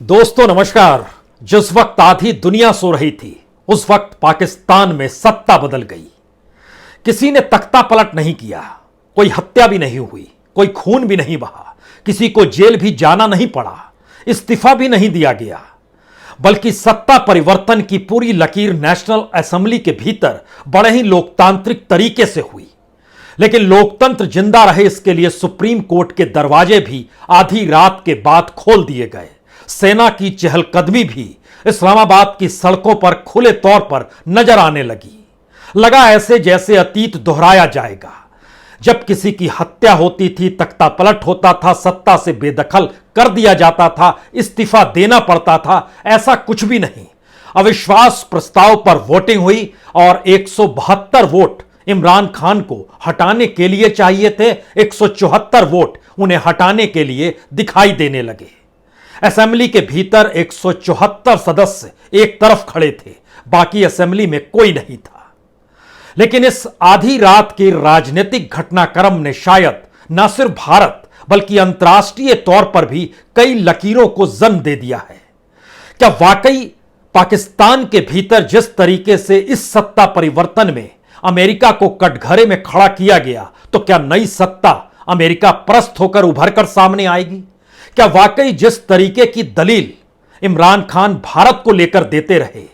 दोस्तों नमस्कार। जिस वक्त आधी दुनिया सो रही थी उस वक्त पाकिस्तान में सत्ता बदल गई। किसी ने तख्ता पलट नहीं किया, कोई हत्या भी नहीं हुई, कोई खून भी नहीं बहा, किसी को जेल भी जाना नहीं पड़ा, इस्तीफा भी नहीं दिया गया, बल्कि सत्ता परिवर्तन की पूरी लकीर नेशनल असेंबली के भीतर बड़े ही लोकतांत्रिक तरीके से हुई। लेकिन लोकतंत्र जिंदा रहे इसके लिए सुप्रीम कोर्ट के दरवाजे भी आधी रात के बाद खोल दिए गए। सेना की चहलकदमी भी इस्लामाबाद की सड़कों पर खुले तौर पर नजर आने लगी। लगा ऐसे जैसे अतीत दोहराया जाएगा। जब किसी की हत्या होती थी, तख्ता पलट होता था, सत्ता से बेदखल कर दिया जाता था, इस्तीफा देना पड़ता था, ऐसा कुछ भी नहीं। अविश्वास प्रस्ताव पर वोटिंग हुई और 172 वोट इमरान खान को हटाने के लिए चाहिए थे, 174 वोट उन्हें हटाने के लिए दिखाई देने लगे। असेंबली के भीतर 174 सदस्य एक तरफ खड़े थे, बाकी असेंबली में कोई नहीं था। लेकिन इस आधी रात के राजनीतिक घटनाक्रम ने शायद न सिर्फ भारत बल्कि अंतर्राष्ट्रीय तौर पर भी कई लकीरों को जन्म दे दिया है। क्या वाकई पाकिस्तान के भीतर जिस तरीके से इस सत्ता परिवर्तन में अमेरिका को कटघरे में खड़ा किया गया, तो क्या नई सत्ता अमेरिका परस्त होकर उभर कर सामने आएगी? क्या वाकई जिस तरीके की दलील इमरान खान भारत को लेकर देते रहे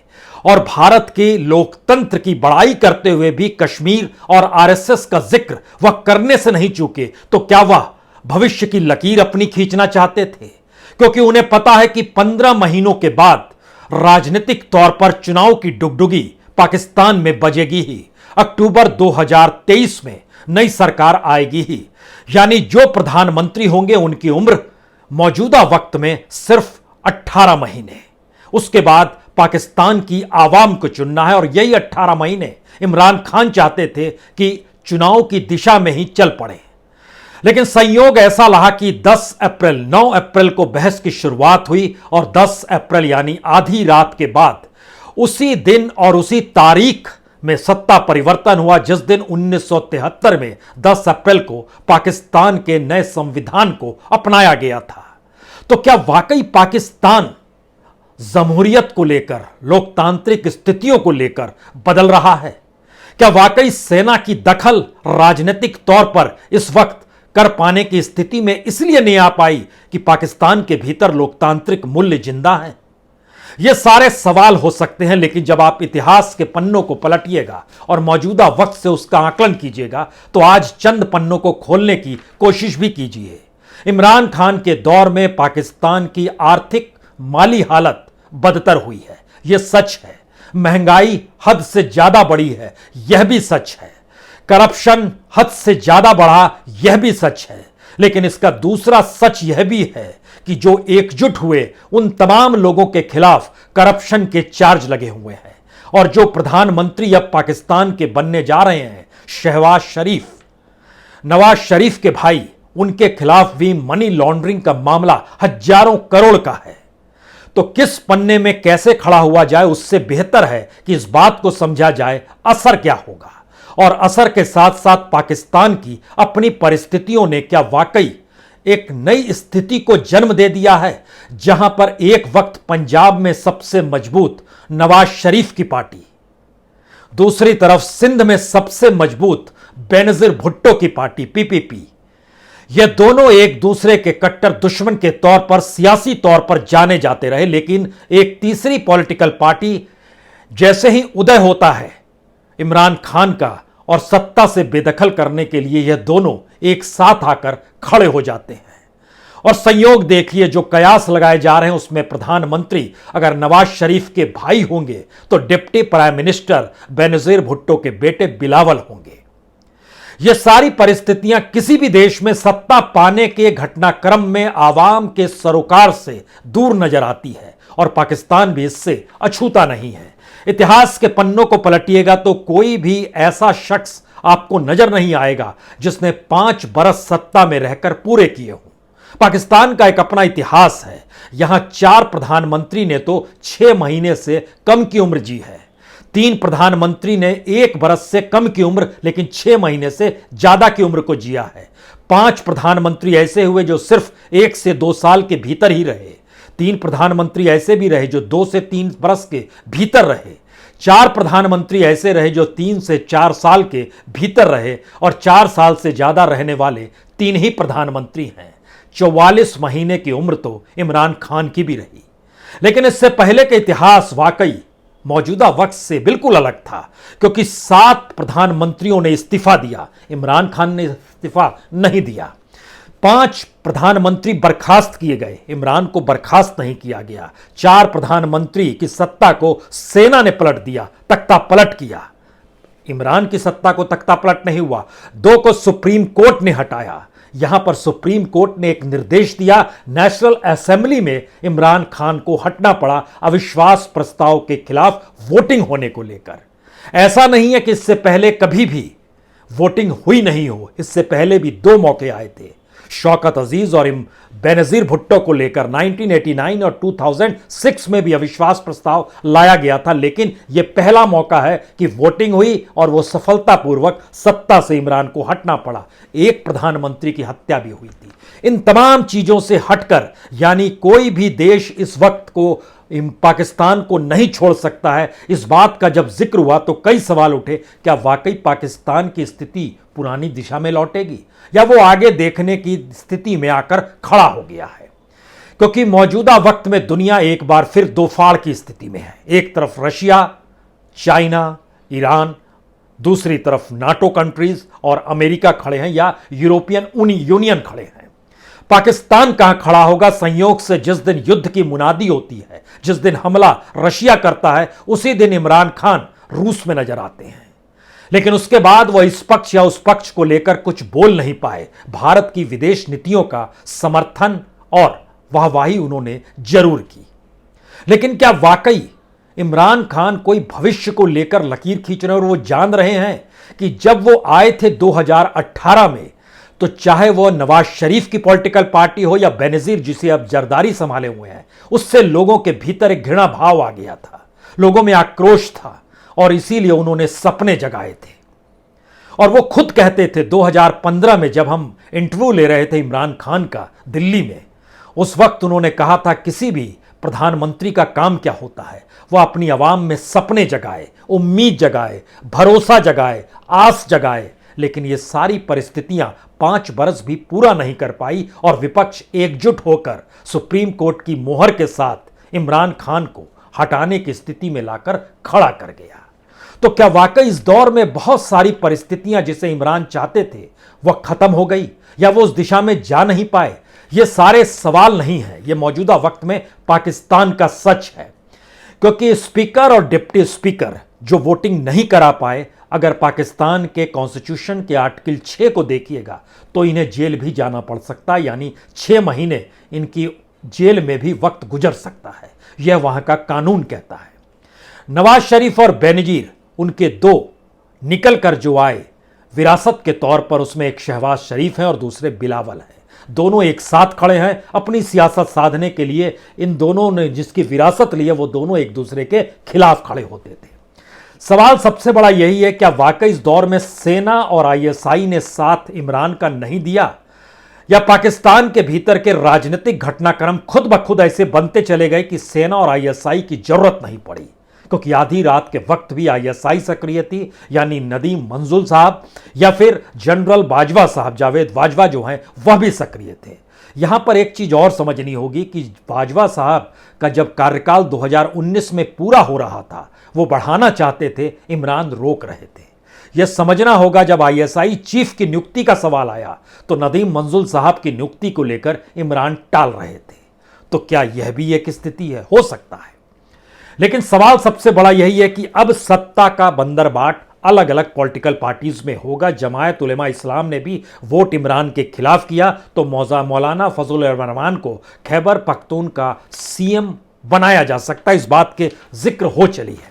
और भारत के लोकतंत्र की बड़ाई करते हुए भी कश्मीर और आरएसएस का जिक्र वह करने से नहीं चूके, तो क्या वह भविष्य की लकीर अपनी खींचना चाहते थे? क्योंकि उन्हें पता है कि 15 महीनों के बाद राजनीतिक तौर पर चुनाव की डुगडुगी पाकिस्तान में बजेगी ही। अक्टूबर 2023 में नई सरकार आएगी ही, यानी जो प्रधानमंत्री होंगे उनकी उम्र मौजूदा वक्त में सिर्फ 18 महीने। उसके बाद पाकिस्तान की आवाम को चुनना है और यही 18 महीने इमरान खान चाहते थे कि चुनाव की दिशा में ही चल पड़े। लेकिन संयोग ऐसा रहा कि 9 अप्रैल को बहस की शुरुआत हुई और 10 अप्रैल यानी आधी रात के बाद उसी दिन और उसी तारीख में सत्ता परिवर्तन हुआ, जिस दिन 1973 में 10 अप्रैल को पाकिस्तान के नए संविधान को अपनाया गया था। तो क्या वाकई पाकिस्तान जमहूरियत को लेकर, लोकतांत्रिक स्थितियों को लेकर बदल रहा है? क्या वाकई सेना की दखल राजनीतिक तौर पर इस वक्त कर पाने की स्थिति में इसलिए नहीं आ पाई कि पाकिस्तान के भीतर लोकतांत्रिक मूल्य जिंदा हैं? ये सारे सवाल हो सकते हैं, लेकिन जब आप इतिहास के पन्नों को पलटिएगा और मौजूदा वक्त से उसका आकलन कीजिएगा तो आज चंद पन्नों को खोलने की कोशिश भी कीजिए। इमरान खान के दौर में पाकिस्तान की आर्थिक माली हालत बदतर हुई है, यह सच है। महंगाई हद से ज्यादा बढ़ी है, यह भी सच है। करप्शन हद से ज्यादा बढ़ा, यह भी सच है। लेकिन इसका दूसरा सच यह भी है कि जो एकजुट हुए उन तमाम लोगों के खिलाफ करप्शन के चार्ज लगे हुए हैं। और जो प्रधानमंत्री अब पाकिस्तान के बनने जा रहे हैं, शहबाज शरीफ, नवाज शरीफ के भाई, उनके खिलाफ भी मनी लॉन्ड्रिंग का मामला हजारों करोड़ का है। तो किस पन्ने में कैसे खड़ा हुआ जाए, उससे बेहतर है कि इस बात को समझा जाए असर क्या होगा, और असर के साथ साथ पाकिस्तान की अपनी परिस्थितियों ने क्या वाकई एक नई स्थिति को जन्म दे दिया है, जहां पर एक वक्त पंजाब में सबसे मजबूत नवाज शरीफ की पार्टी, दूसरी तरफ सिंध में सबसे मजबूत बेनजीर भुट्टो की पार्टी पीपीपी, ये दोनों एक दूसरे के कट्टर दुश्मन के तौर पर सियासी तौर पर जाने जाते रहे। लेकिन एक तीसरी पॉलिटिकल पार्टी जैसे ही उदय होता है इमरान खान का और सत्ता से बेदखल करने के लिए, यह दोनों एक साथ आकर खड़े हो जाते हैं। और संयोग देखिए, जो कयास लगाए जा रहे हैं उसमें प्रधानमंत्री अगर नवाज शरीफ के भाई होंगे तो deputy prime minister Benazir Bhutto के बेटे बिलावल होंगे। यह सारी परिस्थितियां किसी भी देश में सत्ता पाने के घटनाक्रम में आवाम के सरोकार से दूर नजर आती है, और पाकिस्तान भी इससे अछूता नहीं है। इतिहास के पन्नों को पलटिएगा तो कोई भी ऐसा शख्स आपको नजर नहीं आएगा जिसने 5 बरस सत्ता में रहकर पूरे किए हों। पाकिस्तान का एक अपना इतिहास है। यहां 4 प्रधानमंत्री ने तो 6 महीने से कम की उम्र जी है, 3 प्रधानमंत्री ने 1 बरस से कम की उम्र लेकिन 6 महीने से ज्यादा की उम्र को जिया है, 5 प्रधानमंत्री ऐसे हुए जो सिर्फ 1 से 2 साल के भीतर ही रहे, 3 प्रधानमंत्री ऐसे भी रहे जो 2 से 3 बरस के भीतर रहे, 4 प्रधानमंत्री ऐसे रहे जो 3 से 4 साल के भीतर रहे, और 4 साल से ज्यादा रहने वाले 3 ही प्रधानमंत्री हैं। 44 महीने की उम्र तो इमरान खान की भी रही। लेकिन इससे पहले का इतिहास वाकई मौजूदा वक्त से बिल्कुल अलग था, क्योंकि 7 प्रधानमंत्रियों ने इस्तीफा दिया, इमरान खान ने इस्तीफा नहीं दिया। 5 प्रधानमंत्री बर्खास्त किए गए, इमरान को बर्खास्त नहीं किया गया। 4 प्रधानमंत्री की सत्ता को सेना ने पलट दिया, तख्ता पलट किया। इमरान की सत्ता को तख्ता पलट नहीं हुआ। 2 को सुप्रीम कोर्ट ने हटाया। यहां पर सुप्रीम कोर्ट ने एक निर्देश दिया, नेशनल असेंबली में इमरान खान को हटना पड़ा अविश्वास प्रस्ताव के खिलाफ वोटिंग होने को लेकर। ऐसा नहीं है कि इससे पहले कभी भी वोटिंग हुई नहीं हो, इससे पहले भी 2 मौके आए थे, शौकत अजीज और बेनजीर भुट्टो को लेकर 1989 और 2006 में भी अविश्वास प्रस्ताव लाया गया था। लेकिन यह पहला मौका है कि वोटिंग हुई और वो सफलतापूर्वक सत्ता से इमरान को हटना पड़ा। एक प्रधानमंत्री की हत्या भी हुई थी। इन तमाम चीजों से हटकर, यानी कोई भी देश इस वक्त को पाकिस्तान को नहीं छोड़ सकता है, इस बात का जब जिक्र हुआ तो कई सवाल उठे, क्या वाकई पाकिस्तान की स्थिति पुरानी दिशा में लौटेगी या वो आगे देखने की स्थिति में आकर खड़ा हो गया है? क्योंकि मौजूदा वक्त में दुनिया एक बार फिर 2 फाड़ की स्थिति में है। एक तरफ रशिया, चाइना, ईरान, दूसरी तरफ नाटो कंट्रीज और अमेरिका खड़े हैं, या यूरोपियन यूनियन खड़े हैं। पाकिस्तान कहां खड़ा होगा? संयोग से जिस दिन युद्ध की मुनादी होती है, जिस दिन हमला रशिया करता है, उसी दिन इमरान खान रूस में नजर आते हैं। लेकिन उसके बाद वह इस पक्ष या उस पक्ष को लेकर कुछ बोल नहीं पाए। भारत की विदेश नीतियों का समर्थन और वाहवाही उन्होंने जरूर की। लेकिन क्या वाकई इमरान खान कोई भविष्य को लेकर लकीर खींच रहे हैं? और वो जान रहे हैं कि जब वो आए थे 2018 में, तो चाहे वो नवाज शरीफ की पॉलिटिकल पार्टी हो या बेनजीर जिसे अब जरदारी संभाले हुए हैं, उससे लोगों के भीतर एक घृणा भाव आ गया था, लोगों में आक्रोश था, और इसीलिए उन्होंने सपने जगाए थे। और वो खुद कहते थे 2015 में जब हम इंटरव्यू ले रहे थे इमरान खान का दिल्ली में, उस वक्त उन्होंने कहा था किसी भी प्रधानमंत्री का काम क्या होता है, वह अपनी आवाम में सपने जगाए, उम्मीद जगाए, भरोसा जगाए, आस जगाए। लेकिन ये सारी परिस्थितियां 5 बरस भी पूरा नहीं कर पाई और विपक्ष एकजुट होकर सुप्रीम कोर्ट की मोहर के साथ इमरान खान को हटाने की स्थिति में लाकर खड़ा कर गया। तो क्या वाकई इस दौर में बहुत सारी परिस्थितियां जिसे इमरान चाहते थे वह खत्म हो गई, या वो उस दिशा में जा नहीं पाए? ये सारे सवाल नहीं है, ये मौजूदा वक्त में पाकिस्तान का सच है। क्योंकि स्पीकर और डिप्टी स्पीकर जो वोटिंग नहीं करा पाए, अगर पाकिस्तान के कॉन्स्टिट्यूशन के आर्टिकल 6 को देखिएगा तो इन्हें जेल भी जाना पड़ सकता है, यानी 6 महीने इनकी जेल में भी वक्त गुजर सकता है, यह वहां का कानून कहता है। नवाज शरीफ और बेनजीर, उनके 2 निकल कर जो आए विरासत के तौर पर, उसमें एक शहबाज शरीफ है और दूसरे बिलावल हैं। दोनों एक साथ खड़े हैं अपनी सियासत साधने के लिए। इन दोनों ने जिसकी विरासत ली है वो दोनों एक दूसरे के खिलाफ खड़े होते थे। सवाल सबसे बड़ा यही है, क्या वाकई इस दौर में सेना और आईएसआई ने साथ इमरान का नहीं दिया, या पाकिस्तान के भीतर के राजनीतिक घटनाक्रम खुद ब खुद ऐसे बनते चले गए कि सेना और आईएसआई की जरूरत नहीं पड़ी? क्योंकि आधी रात के वक्त भी आईएसआई सक्रिय थी, यानी नदीम मंजूल साहब या फिर जनरल बाजवा साहब, जावेद बाजवा जो हैं वह भी सक्रिय थे। यहां पर एक चीज और समझनी होगी कि बाजवा साहब का जब कार्यकाल 2019 में पूरा हो रहा था, वो बढ़ाना चाहते थे, इमरान रोक रहे थे। यह समझना होगा जब आईएसआई चीफ की नियुक्ति का सवाल आया तो नदीम मंजूल साहब की नियुक्ति को लेकर इमरान टाल रहे थे। तो क्या यह भी एक स्थिति है? हो सकता है। लेकिन सवाल सबसे बड़ा यही है कि अब सत्ता का बंदरबाट अलग अलग पॉलिटिकल पार्टीज में होगा। जमायत उलेमा इस्लाम ने भी वोट इमरान के खिलाफ किया, तो मौलाना फजल रहमान को खैबर पख्तूनख्वा सीएम बनाया जा सकता है, इस बात के जिक्र हो चली है।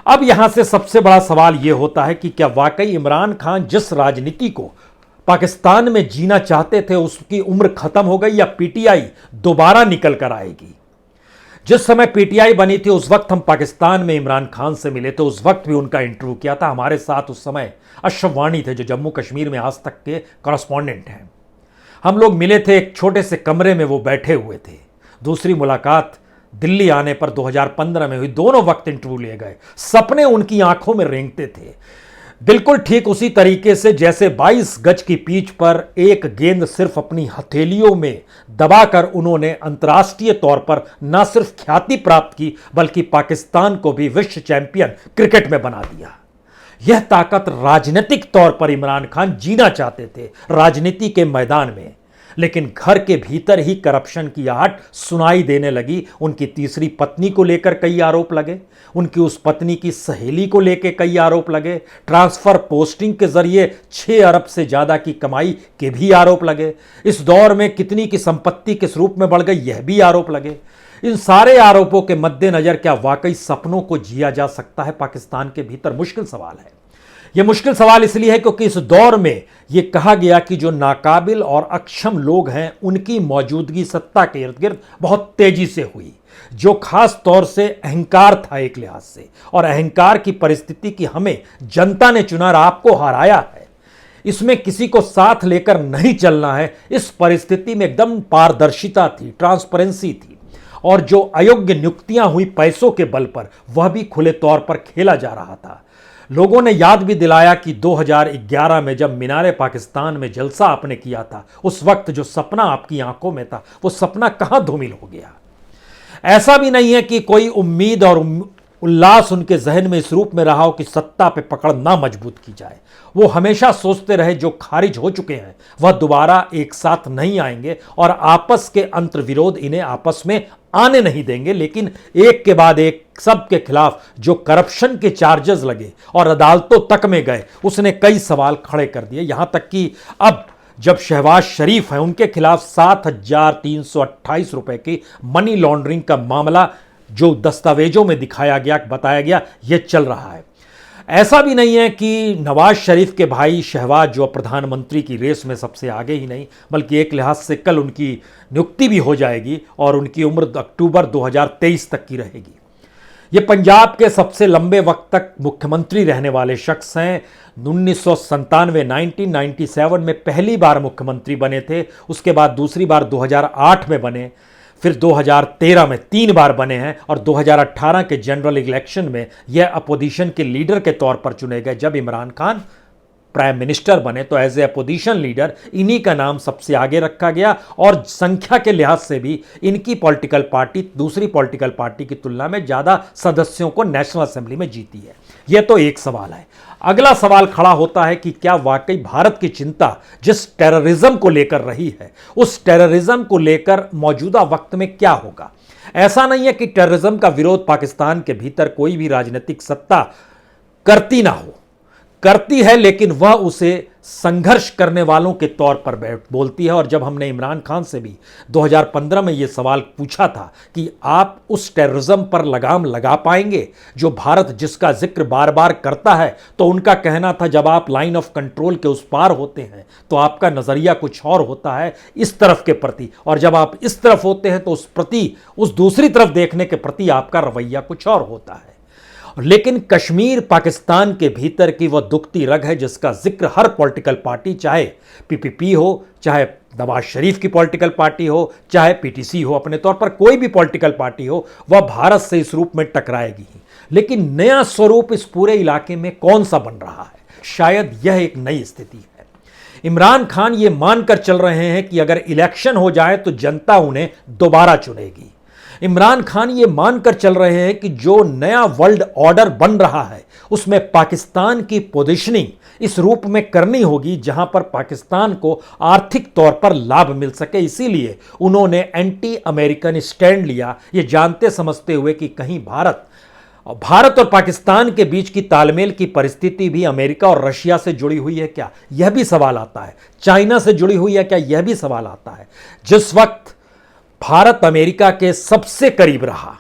अब यहां से सबसे बड़ा सवाल यह होता है कि क्या वाकई इमरान खान जिस राजनीति को पाकिस्तान में जीना चाहते थे उसकी उम्र खत्म हो गई, या पीटीआई दोबारा निकल कर आएगी? जिस समय पीटीआई बनी थी उस वक्त हम पाकिस्तान में इमरान खान से मिले थे, उस वक्त भी उनका इंटरव्यू किया था। हमारे साथ उस समय अशरफ वानी थे जो जम्मू कश्मीर में आज तक के कॉरेस्पॉन्डेंट हैं। हम लोग मिले थे, एक छोटे से कमरे में वो बैठे हुए थे। दूसरी मुलाकात दिल्ली आने पर 2015 में हुई। दोनों वक्त इंटरव्यू लिए गए। सपने उनकी आंखों में रेंगते थे, बिल्कुल ठीक उसी तरीके से जैसे 22 गज की पिच पर एक गेंद सिर्फ अपनी हथेलियों में दबाकर उन्होंने अंतर्राष्ट्रीय तौर पर न सिर्फ ख्याति प्राप्त की बल्कि पाकिस्तान को भी विश्व चैंपियन क्रिकेट में बना दिया। यह ताकत राजनीतिक तौर पर इमरान खान जीना चाहते थे राजनीति के मैदान में, लेकिन घर के भीतर ही करप्शन की आहट सुनाई देने लगी। उनकी तीसरी पत्नी को लेकर कई आरोप लगे, उनकी उस पत्नी की सहेली को लेकर कई आरोप लगे, ट्रांसफर पोस्टिंग के जरिए 6 अरब से ज्यादा की कमाई के भी आरोप लगे। इस दौर में कितनी की संपत्ति किस रूप में बढ़ गई यह भी आरोप लगे। इन सारे आरोपों के मद्देनजर क्या वाकई सपनों को जिया जा सकता है पाकिस्तान के भीतर? मुश्किल सवाल है। यह मुश्किल सवाल इसलिए है क्योंकि इस दौर में यह कहा गया कि जो नाकाबिल और अक्षम लोग हैं उनकी मौजूदगी सत्ता के इर्द गिर्द बहुत तेजी से हुई, जो खास तौर से अहंकार था एक लिहाज से, और अहंकार की परिस्थिति की हमें जनता ने चुना और आपको हराया है। इसमें किसी को साथ लेकर नहीं चलना है। इस परिस्थिति में एकदम पारदर्शिता थी, ट्रांसपेरेंसी थी, और जो अयोग्य नियुक्तियां हुई पैसों के बल पर वह भी खुले तौर पर खेला जा रहा था। लोगों ने याद भी दिलाया कि 2011 में जब मीनारे पाकिस्तान में जलसा आपने किया था, उस वक्त जो सपना आपकी आंखों में था वो सपना कहां धूमिल हो गया। ऐसा भी नहीं है कि कोई उम्मीद और उल्लास उनके जहन में इस रूप में रहा हो कि सत्ता पे पकड़ ना मजबूत की जाए। वो हमेशा सोचते रहे जो खारिज हो चुके हैं वह दोबारा एक साथ नहीं आएंगे और आपस के अंतर्विरोध इन्हें आपस में आने नहीं देंगे, लेकिन एक के बाद एक सबके खिलाफ जो करप्शन के चार्जेस लगे और अदालतों तक में गए उसने कई सवाल खड़े कर दिए। यहां तक कि अब जब शहबाज शरीफ है उनके खिलाफ 7,328 रुपए की मनी लॉन्ड्रिंग का मामला जो दस्तावेजों में दिखाया गया, बताया गया, यह चल रहा है। ऐसा भी नहीं है कि नवाज शरीफ के भाई शहबाज जो प्रधानमंत्री की रेस में सबसे आगे ही नहीं बल्कि एक लिहाज से कल उनकी नियुक्ति भी हो जाएगी और उनकी उम्र अक्टूबर 2023 तक की रहेगी। ये पंजाब के सबसे लंबे वक्त तक मुख्यमंत्री रहने वाले शख्स हैं। 1997 में पहली बार मुख्यमंत्री बने थे, उसके बाद दूसरी बार 2008 में बने, फिर 2013 में 3 बार बने हैं और 2018 के जनरल इलेक्शन में यह अपोजिशन के लीडर के तौर पर चुने गए। जब इमरान खान प्राइम मिनिस्टर बने तो एज ए अपोजिशन लीडर इन्हीं का नाम सबसे आगे रखा गया और संख्या के लिहाज से भी इनकी पॉलिटिकल पार्टी दूसरी पॉलिटिकल पार्टी की तुलना में ज़्यादा सदस्यों को नेशनल असेंबली में जीती है। यह तो एक सवाल है। अगला सवाल खड़ा होता है कि क्या वाकई भारत की चिंता जिस टेररिज्म को लेकर रही है उस टेररिज्म को लेकर मौजूदा वक्त में क्या होगा? ऐसा नहीं है कि टेररिज्म का विरोध पाकिस्तान के भीतर कोई भी राजनीतिक सत्ता करती ना हो, करती है, लेकिन वह उसे संघर्ष करने वालों के तौर पर बोलती है। और जब हमने इमरान खान से भी 2015 में यह सवाल पूछा था कि आप उस टेररिज्म पर लगाम लगा पाएंगे जो भारत जिसका जिक्र बार बार करता है, तो उनका कहना था जब आप लाइन ऑफ कंट्रोल के उस पार होते हैं तो आपका नजरिया कुछ और होता है इस तरफ के प्रति, और जब आप इस तरफ होते हैं तो उस दूसरी तरफ देखने के प्रति आपका रवैया कुछ और होता है। लेकिन कश्मीर पाकिस्तान के भीतर की वह दुखती रग है जिसका जिक्र हर पॉलिटिकल पार्टी, चाहे पीपीपी हो, चाहे नवाज शरीफ की पॉलिटिकल पार्टी हो, चाहे पीटीसी हो, अपने तौर पर कोई भी पॉलिटिकल पार्टी हो, वह भारत से इस रूप में टकराएगी ही। लेकिन नया स्वरूप इस पूरे इलाके में कौन सा बन रहा है? शायद यह एक नई स्थिति है। इमरान खान ये मानकर चल रहे हैं कि अगर इलेक्शन हो जाए तो जनता उन्हें दोबारा चुनेगी। इमरान खान ये मानकर चल रहे हैं कि जो नया वर्ल्ड ऑर्डर बन रहा है उसमें पाकिस्तान की पोजीशनिंग इस रूप में करनी होगी जहां पर पाकिस्तान को आर्थिक तौर पर लाभ मिल सके। इसीलिए उन्होंने एंटी अमेरिकन स्टैंड लिया, ये जानते समझते हुए कि कहीं भारत और पाकिस्तान के बीच की तालमेल की परिस्थिति भी अमेरिका और रशिया से जुड़ी हुई है क्या, यह भी सवाल आता है। चाइना से जुड़ी हुई है क्या, यह भी सवाल आता है। जिस वक्त भारत अमेरिका के सबसे करीब रहा,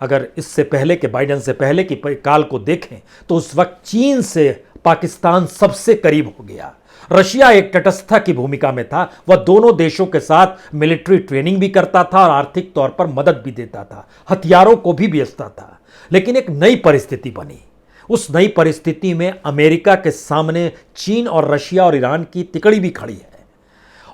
अगर इससे पहले के बाइडेन से पहले की काल को देखें तो उस वक्त चीन से पाकिस्तान सबसे करीब हो गया। रशिया एक तटस्थ की भूमिका में था, वह दोनों देशों के साथ मिलिट्री ट्रेनिंग भी करता था और आर्थिक तौर पर मदद भी देता था, हथियारों को भी बेचता था। लेकिन एक नई परिस्थिति बनी। उस नई परिस्थिति में अमेरिका के सामने चीन और रशिया और ईरान की तिकड़ी भी खड़ी है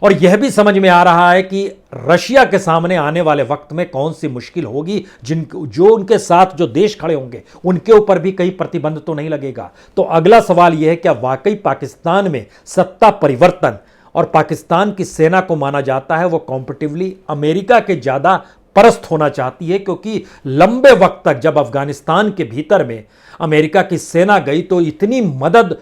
और यह भी समझ में आ रहा है कि रशिया के सामने आने वाले वक्त में कौन सी मुश्किल होगी, जो उनके साथ जो देश खड़े होंगे उनके ऊपर भी कई प्रतिबंध तो नहीं लगेगा। तो अगला सवाल यह है, क्या वाकई पाकिस्तान में सत्ता परिवर्तन, और पाकिस्तान की सेना को माना जाता है वो कॉम्पिटिवली अमेरिका के ज़्यादा परस्त होना चाहती है, क्योंकि लंबे वक्त तक जब अफगानिस्तान के भीतर में अमेरिका की सेना गई तो इतनी मदद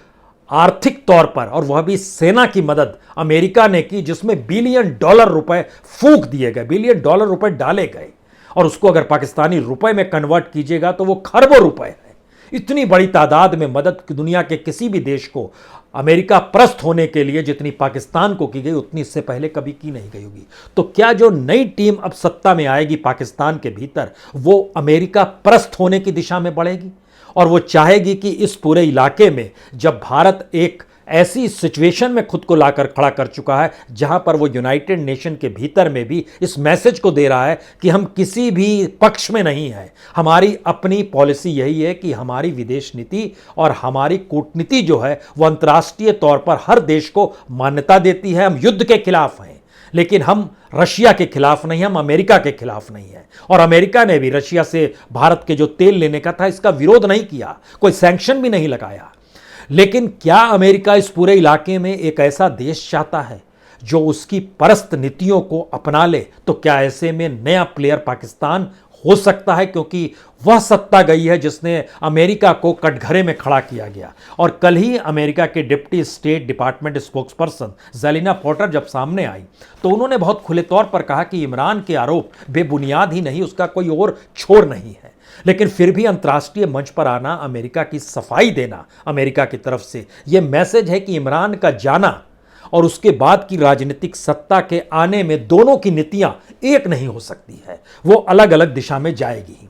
आर्थिक तौर पर, और वह भी सेना की मदद अमेरिका ने की, जिसमें बिलियन डॉलर रुपए फूंक दिए गए, बिलियन डॉलर रुपए डाले गए, और उसको अगर पाकिस्तानी रुपए में कन्वर्ट कीजिएगा तो वो खरबों रुपए है। इतनी बड़ी तादाद में मदद दुनिया के किसी भी देश को अमेरिका परस्त होने के लिए जितनी पाकिस्तान को की गई उतनी इससे पहले कभी की नहीं गई होगी। तो क्या जो नई टीम अब सत्ता में आएगी पाकिस्तान के भीतर, वो अमेरिका परस्त होने की दिशा में बढ़ेगी, और वो चाहेगी कि इस पूरे इलाके में जब भारत एक ऐसी सिचुएशन में खुद को लाकर खड़ा कर चुका है जहां पर वो यूनाइटेड नेशन के भीतर में भी इस मैसेज को दे रहा है कि हम किसी भी पक्ष में नहीं हैं, हमारी अपनी पॉलिसी यही है कि हमारी विदेश नीति और हमारी कूटनीति जो है वो अंतर्राष्ट्रीय तौर पर हर देश को मान्यता देती है। हम युद्ध के खिलाफ हैं, लेकिन हम रशिया के खिलाफ नहीं, हम अमेरिका के खिलाफ नहीं है। और अमेरिका ने भी रशिया से भारत के जो तेल लेने का था इसका विरोध नहीं किया, कोई सैंक्शन भी नहीं लगाया। लेकिन क्या अमेरिका इस पूरे इलाके में एक ऐसा देश चाहता है जो उसकी परस्त नीतियों को अपना ले? तो क्या ऐसे में नया प्लेयर पाकिस्तान हो सकता है, क्योंकि वह सत्ता गई है जिसने अमेरिका को कटघरे में खड़ा किया गया। और कल ही अमेरिका के deputy state department spokesperson Jelena porter जब सामने आई तो उन्होंने बहुत खुले तौर पर कहा कि इमरान के आरोप बेबुनियाद ही नहीं, उसका कोई और छोर नहीं है। लेकिन फिर भी अंतर्राष्ट्रीय मंच पर आना, अमेरिका की सफाई देना अमेरिका की तरफ से, यह मैसेज है कि इमरान का जाना और उसके बाद की राजनीतिक सत्ता के आने में दोनों की नीतियां एक नहीं हो सकती है, वो अलग अलग दिशा में जाएगी।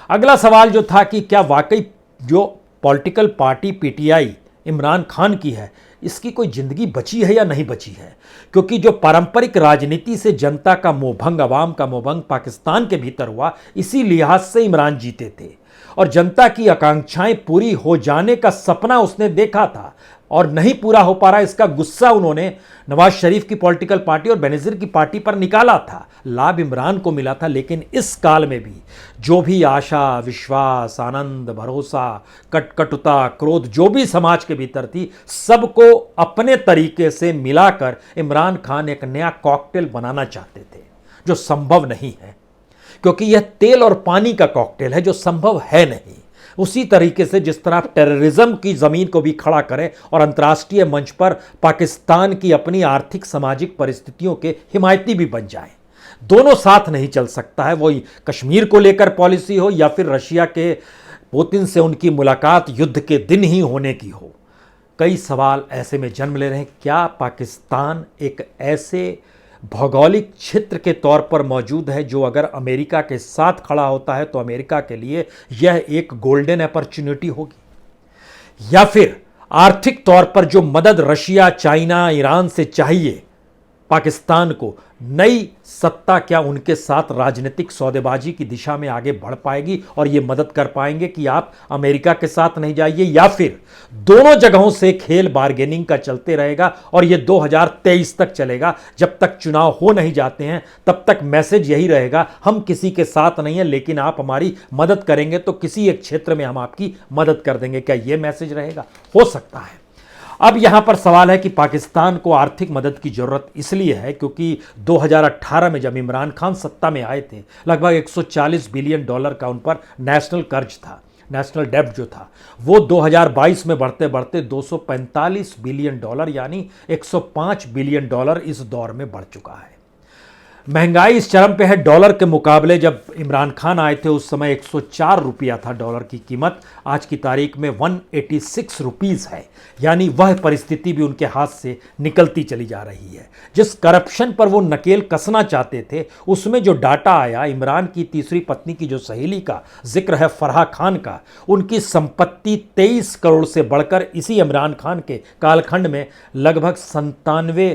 अगला सवाल जो था कि क्या वाकई जो political party PTI Imran Khan की है इसकी कोई जिंदगी बची है या नहीं बची है, क्योंकि जो पारंपरिक राजनीति से जनता का मोहभंग, अवाम का मोहभंग पाकिस्तान के भीतर हुआ, इसी लिहाज से इमरान जीते थे और जनता की आकांक्षाएं पूरी हो जाने का सपना उसने देखा था और नहीं पूरा हो पा रहा, इसका गुस्सा उन्होंने नवाज शरीफ की पॉलिटिकल पार्टी और बेनजीर की पार्टी पर निकाला था। लाभ इमरान को मिला था, लेकिन इस काल में भी जो भी आशा, विश्वास, आनंद, भरोसा, कटकटुता, क्रोध जो भी समाज के भीतर थी, सबको अपने तरीके से मिलाकर इमरान खान एक नया कॉकटेल बनाना चाहते थे, जो संभव नहीं है, क्योंकि यह तेल और पानी का कॉकटेल है जो संभव है नहीं। उसी तरीके से जिस तरह आप टेररिज्म की जमीन को भी खड़ा करें और अंतर्राष्ट्रीय मंच पर पाकिस्तान की अपनी आर्थिक सामाजिक परिस्थितियों के हिमायती भी बन जाएं, दोनों साथ नहीं चल सकता है। वही कश्मीर को लेकर पॉलिसी हो या फिर रशिया के पुतिन से उनकी मुलाकात युद्ध के दिन ही होने की हो। कई सवाल ऐसे में जन्म ले रहे हैं, क्या पाकिस्तान एक ऐसे भौगोलिक क्षेत्र के तौर पर मौजूद है जो अगर अमेरिका के साथ खड़ा होता है तो अमेरिका के लिए यह एक गोल्डन अपॉर्चुनिटी होगी, या फिर आर्थिक तौर पर जो मदद रशिया, चाइना, ईरान से चाहिए पाकिस्तान को, नई सत्ता क्या उनके साथ राजनीतिक सौदेबाजी की दिशा में आगे बढ़ पाएगी और ये मदद कर पाएंगे कि आप अमेरिका के साथ नहीं जाइए, या फिर दोनों जगहों से खेल बार्गेनिंग का चलते रहेगा और ये 2023 तक चलेगा। जब तक चुनाव हो नहीं जाते हैं तब तक मैसेज यही रहेगा, हम किसी के साथ नहीं हैं, लेकिन आप हमारी मदद करेंगे तो किसी एक क्षेत्र में हम आपकी मदद कर देंगे। क्या ये मैसेज रहेगा? हो सकता है। अब यहां पर सवाल है कि पाकिस्तान को आर्थिक मदद की जरूरत इसलिए है क्योंकि 2018 में जब इमरान खान सत्ता में आए थे, लगभग 140 बिलियन डॉलर का उन पर नेशनल कर्ज था, नेशनल डेब्ट जो था वो 2022 में बढ़ते बढ़ते 245 बिलियन डॉलर यानी 105 बिलियन डॉलर इस दौर में बढ़ चुका है। महंगाई इस चरम पे है। डॉलर के मुकाबले जब इमरान खान आए थे उस समय 104 रुपया था डॉलर की कीमत, आज की तारीख में 186 रुपीज़ है, यानी वह परिस्थिति भी उनके हाथ से निकलती चली जा रही है। जिस करप्शन पर वो नकेल कसना चाहते थे उसमें जो डाटा आया, इमरान की तीसरी पत्नी की जो सहेली का जिक्र है फराह खान का, उनकी संपत्ति 23 करोड़ से बढ़कर इसी इमरान खान के कालखंड में लगभग 97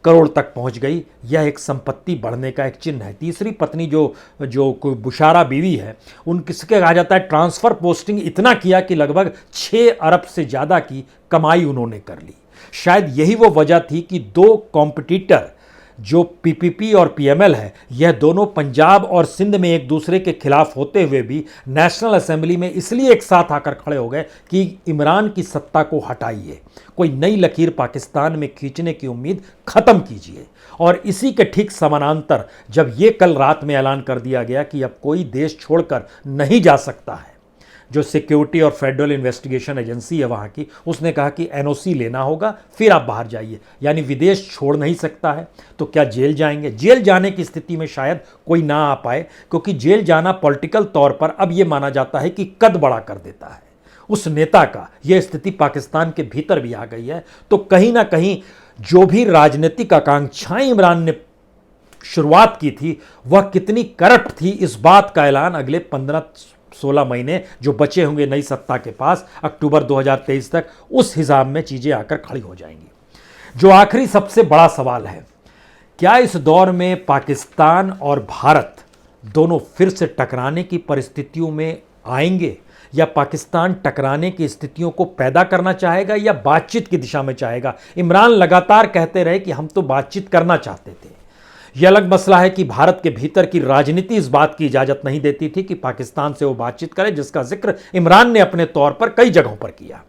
करोड़ तक पहुंच गई। यह एक संपत्ति बढ़ने का एक चिन्ह है। तीसरी पत्नी जो कोई बुशारा बीवी है, उनके कहा जाता है ट्रांसफ़र पोस्टिंग इतना किया कि लगभग 6 अरब से ज़्यादा की कमाई उन्होंने कर ली। शायद यही वो वजह थी कि दो कॉम्पिटिटर जो पीपीपी और पीएमएल है, यह दोनों पंजाब और सिंध में एक दूसरे के खिलाफ होते हुए भी नेशनल असेंबली में इसलिए एक साथ आकर खड़े हो गए कि इमरान की सत्ता को हटाइए, कोई नई लकीर पाकिस्तान में खींचने की उम्मीद खत्म कीजिए। और इसी के ठीक समानांतर जब ये कल रात में ऐलान कर दिया गया कि अब कोई देश छोड़कर नहीं जा सकता है, जो सिक्योरिटी और फेडरल इन्वेस्टिगेशन एजेंसी है वहाँ की, उसने कहा कि एनओसी लेना होगा फिर आप बाहर जाइए, यानी विदेश छोड़ नहीं सकता है तो क्या जेल जाएंगे। जेल जाने की स्थिति में शायद कोई ना आ पाए, क्योंकि जेल जाना पॉलिटिकल तौर पर अब यह माना जाता है कि कद बड़ा कर देता है उस नेता का। यह स्थिति पाकिस्तान के भीतर भी आ गई है। तो कहीं ना कहीं जो भी राजनीतिक आकांक्षाएं इमरान ने शुरुआत की थी वह कितनी करप्ट थी, इस बात का ऐलान अगले 15-16 महीने जो बचे होंगे नई सत्ता के पास, अक्टूबर 2023 तक, उस हिसाब में चीजें आकर खड़ी हो जाएंगी। जो आखिरी सबसे बड़ा सवाल है, क्या इस दौर में पाकिस्तान और भारत दोनों फिर से टकराने की परिस्थितियों में आएंगे, या पाकिस्तान टकराने की स्थितियों को पैदा करना चाहेगा या बातचीत की दिशा में चाहेगा। इमरान लगातार कहते रहे कि हम तो बातचीत करना चाहते थे। यह अलग मसला है कि भारत के भीतर की राजनीति इस बात की इजाजत नहीं देती थी कि पाकिस्तान से वो बातचीत करे, जिसका जिक्र इमरान ने अपने तौर पर कई जगहों पर किया।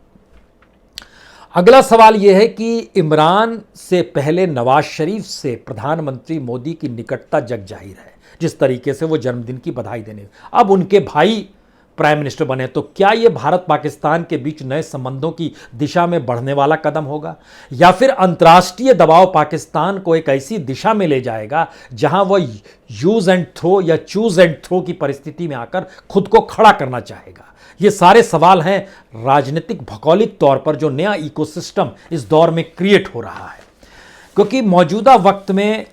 अगला सवाल यह है कि इमरान से पहले नवाज शरीफ से प्रधानमंत्री मोदी की निकटता जग जाहिर है, जिस तरीके से वो जन्मदिन की बधाई देने, अब उनके भाई प्राइम मिनिस्टर बने, तो क्या यह भारत पाकिस्तान के बीच नए संबंधों की दिशा में बढ़ने वाला कदम होगा, या फिर अंतर्राष्ट्रीय दबाव पाकिस्तान को एक ऐसी दिशा में ले जाएगा जहां वह यूज एंड थ्रो या चूज एंड थ्रो की परिस्थिति में आकर खुद को खड़ा करना चाहेगा। ये सारे सवाल हैं राजनीतिक भौगोलिक तौर पर जो नया इकोसिस्टम इस दौर में क्रिएट हो रहा है। क्योंकि मौजूदा वक्त में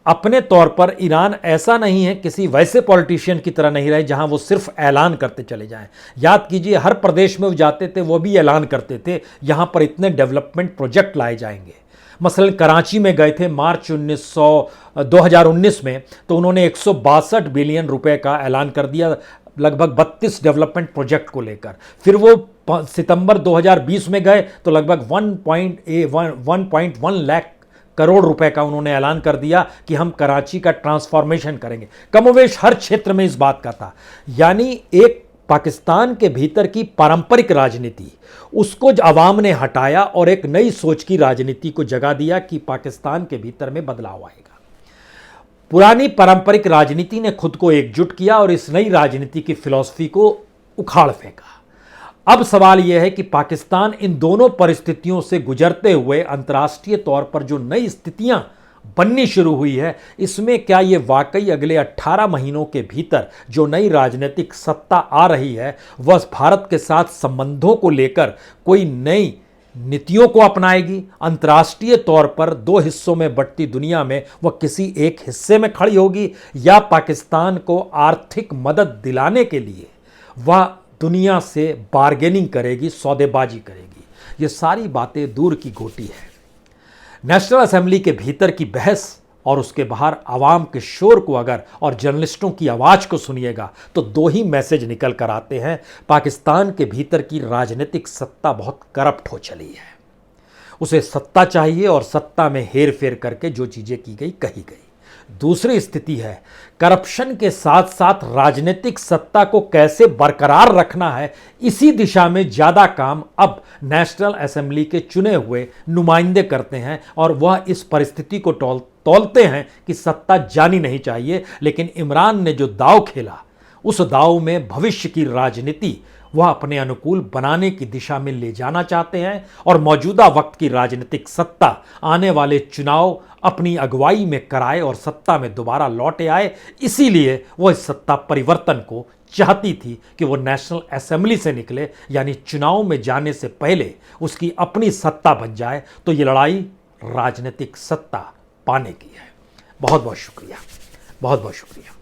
अपने तौर पर ईरान ऐसा नहीं है, किसी वैसे पॉलिटिशियन की तरह नहीं रहे जहां वो सिर्फ ऐलान करते चले जाएं। याद कीजिए, हर प्रदेश में वो जाते थे वो भी ऐलान करते थे यहां पर इतने डेवलपमेंट प्रोजेक्ट लाए जाएंगे। मसलन कराची में गए थे मार्च 2019 में, तो उन्होंने 162 बिलियन रुपए का ऐलान कर दिया, लगभग 32 डेवलपमेंट प्रोजेक्ट को लेकर। फिर वो सितंबर 2020 में गए तो लगभग 1.1 लाख करोड़ रुपए का उन्होंने ऐलान कर दिया कि हम कराची का ट्रांसफॉर्मेशन करेंगे। कमोवेश हर क्षेत्र में इस बात का था। यानी एक पाकिस्तान के भीतर की पारंपरिक राजनीति, उसको अवाम ने हटाया और एक नई सोच की राजनीति को जगा दिया कि पाकिस्तान के भीतर में बदलाव आएगा। पुरानी पारंपरिक राजनीति ने खुद को एकजुट किया और इस नई राजनीति की फिलॉसफी को उखाड़ फेंका। अब सवाल यह है कि पाकिस्तान इन दोनों परिस्थितियों से गुजरते हुए अंतर्राष्ट्रीय तौर पर जो नई स्थितियां बननी शुरू हुई है, इसमें क्या ये वाकई अगले 18 महीनों के भीतर जो नई राजनीतिक सत्ता आ रही है वह भारत के साथ संबंधों को लेकर कोई नई नीतियों को अपनाएगी। अंतर्राष्ट्रीय तौर पर दो हिस्सों में बंटती दुनिया में वह किसी एक हिस्से में खड़ी होगी, या पाकिस्तान को आर्थिक मदद दिलाने के लिए वह दुनिया से बार्गेनिंग करेगी, सौदेबाजी करेगी। ये सारी बातें दूर की गोटी है। नेशनल असेंबली के भीतर की बहस और उसके बाहर आवाम के शोर को अगर और जर्नलिस्टों की आवाज को सुनिएगा तो दो ही मैसेज निकल कर आते हैं। पाकिस्तान के भीतर की राजनीतिक सत्ता बहुत करप्ट हो चली है, उसे सत्ता चाहिए और सत्ता में हेर फेर करके जो चीजें की गई कही गई। दूसरी स्थिति है करप्शन के साथ साथ राजनीतिक सत्ता को कैसे बरकरार रखना है। इसी दिशा में ज्यादा काम अब नेशनल असेंबली के चुने हुए नुमाइंदे करते हैं, और वह इस परिस्थिति को तौलते हैं कि सत्ता जानी नहीं चाहिए। लेकिन इमरान ने जो दांव खेला, उस दांव में भविष्य की राजनीति वह अपने अनुकूल बनाने की दिशा में ले जाना चाहते हैं, और मौजूदा वक्त की राजनीतिक सत्ता आने वाले चुनाव अपनी अगुवाई में कराए और सत्ता में दोबारा लौटे आए। इसीलिए वह इस सत्ता परिवर्तन को चाहती थी कि वो नेशनल असेंबली से निकले, यानी चुनाव में जाने से पहले उसकी अपनी सत्ता बन जाए। तो ये लड़ाई राजनीतिक सत्ता पाने की है। बहुत बहुत शुक्रिया, बहुत बहुत शुक्रिया।